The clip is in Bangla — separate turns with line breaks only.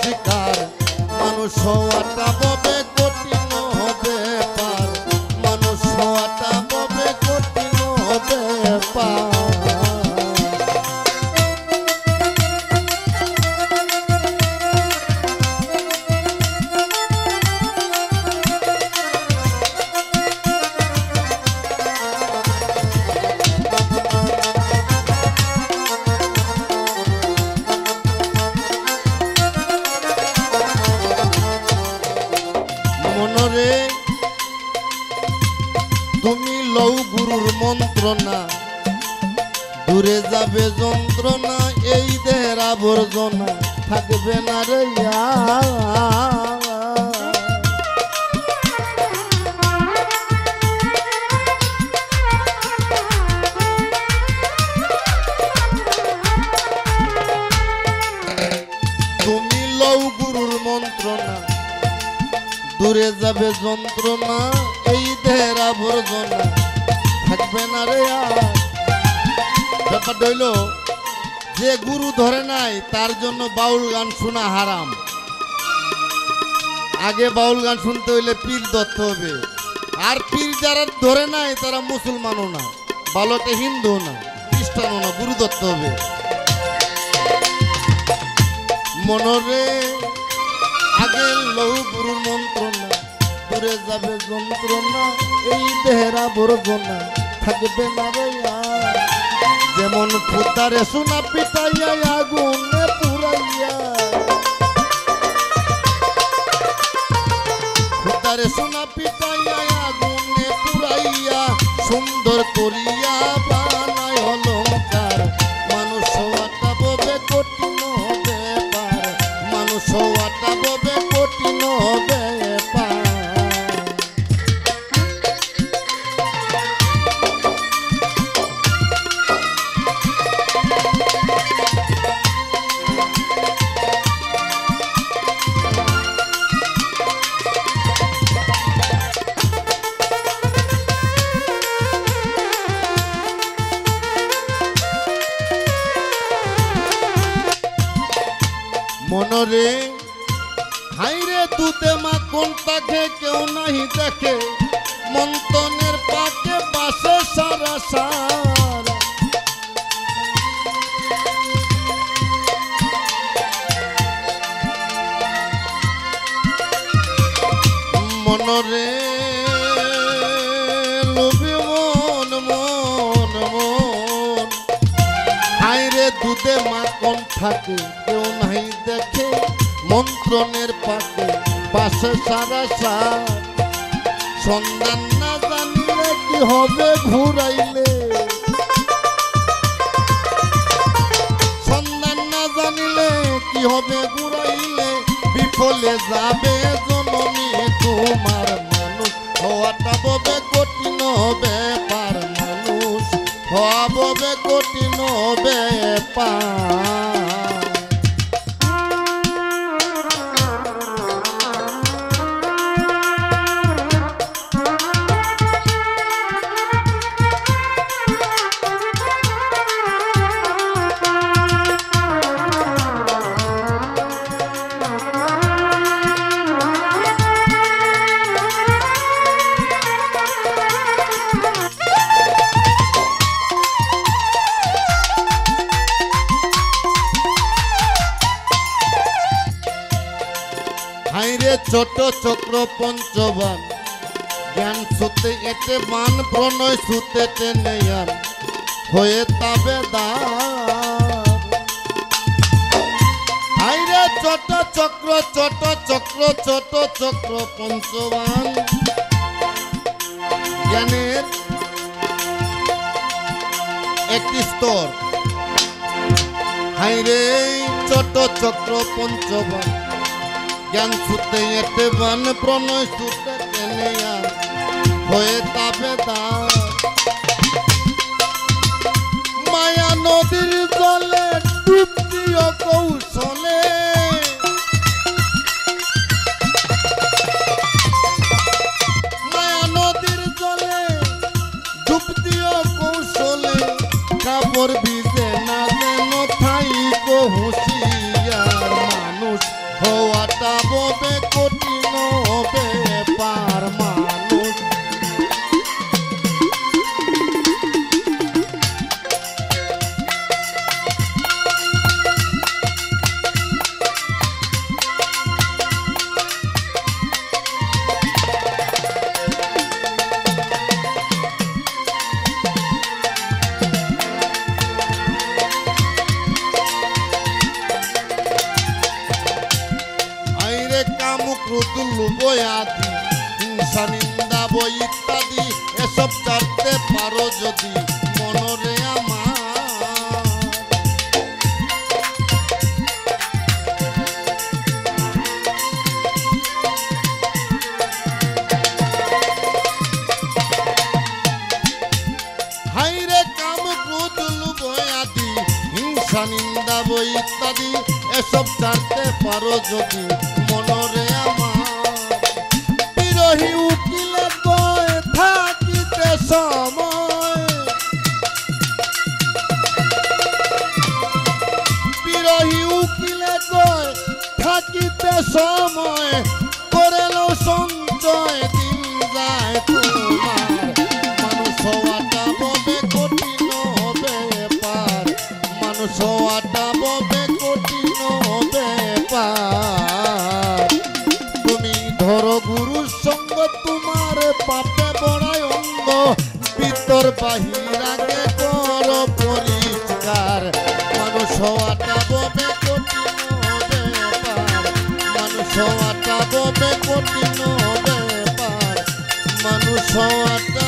শিকার মানুষ হওয়াটা ববে কঠিন হবে পার মানুষ হওয়াটা ববে কঠিন হবে পার মনরে তুমি লও গুরুর মন্ত্রণা দূরে যাবে যন্ত্রণা এই দেহের আবর্জনা থাকবে না রে তুমি লও গুরুর মন্ত্রণা দূরে যাবে যন্ত্রণা এই দেহের আবর্জনা থাকবে না রে ব্যাপারটা হইল যে গুরু ধরে নাই তার জন্য বাউল গান শোনা হারাম আগে বাউল গান শুনতে হইলে পীর ধরতে হবে আর পীর যারা ধরে নাই তারা মুসলমানও না বালকে হিন্দু না খ্রিস্টানও না গুরু ধরতে হবে মনরে আগে লৌ গুরুর মন্ত্রণা দূরে যাবে যন্ত্রণা এই দেহের আবর্জনা থাকবে না রে যেমন ফুতারে সোনা পিটাইয়া আগুনে পুরাইয়া ফুতারে সোনা পিটাইয়া আগুনে পুরাইয়া সুন্দর করিয়া বানায় অলংকার মানুষ হওয়াটা ববে কঠিন হবে পার মানুষ হওয়াটা ববে কঠিন হবে পার মনরে হাইরে দুধে মাখন তাকে কেউ নাহি দেখে মন্তনের পাকে বাসে সারা সার মনরে লোভে মন মন মন হাইরে দুধে মাখন থাকে কেউ নাই দেখে মন্ত্রণের পাকে পাশে সারা সার সন্ধান না জানিলে কি হবে ঘুরাইলে সন্ধান না জানিলে কি হবে ঘুরাইলে বিফলে যাবে জননী তোমার মানুষ হওয়াটা ববে কঠিন হবে পার মানুষ হওয়া ববে কঠিন হবে পার হাইরে ছোট চক্র পঞ্চবান জ্ঞান সুতে এতে বান প্রণয় সুতে টেনেয়ান হয়ে তাবেদার হাইরে ছোট চক্র ছোট চক্র পঞ্চবান জ্ঞানের একটি স্তর হাইরে ছোট চক্র পঞ্চবান জ্ঞান সুতে এতে বান প্রণয় সুতে টেনেয়ান হয়ে তাবেদার মায়া নদীর জলে ডুব দিও কৌশলে মায়া নদীর জলে ডুব দিও কৌশলে কাপড় ভিজে না যেন থাইকো হুঁশিয়ার মানুষ অপরাধী হিংসা নিন্দা বই ইত্যাদি এসব ছাড়তে পারো যদি মনরে আমার হাইরে কাম ক্রোধ লোভ আদি হিংসা নিন্দা বই ইত্যাদি এসব ছাড়তে পারো যদি মনরে আমার বিরোহী উকিলে কয় থাকিতে সময় বিরোহী উকিলে কয় থাকিতে সময় করেল সঞ্চয় দিন যায় তোমার মানুষ হওয়াটা ববে কঠিন ব্যাপার মানুষ হওয়াটা ববে কঠিন ব্যাপার তুমি ধরো গুরুর সঙ্গ তোমার পাপে বড়াই অঙ্গ ভিতর বাহির আগে করো পরিষ্কার মানুষ হওয়াটা ববে কঠিন ব্যাপার মানুষ হওয়াটা ববে কঠিন ব্যাপার মানুষ হওয়াটা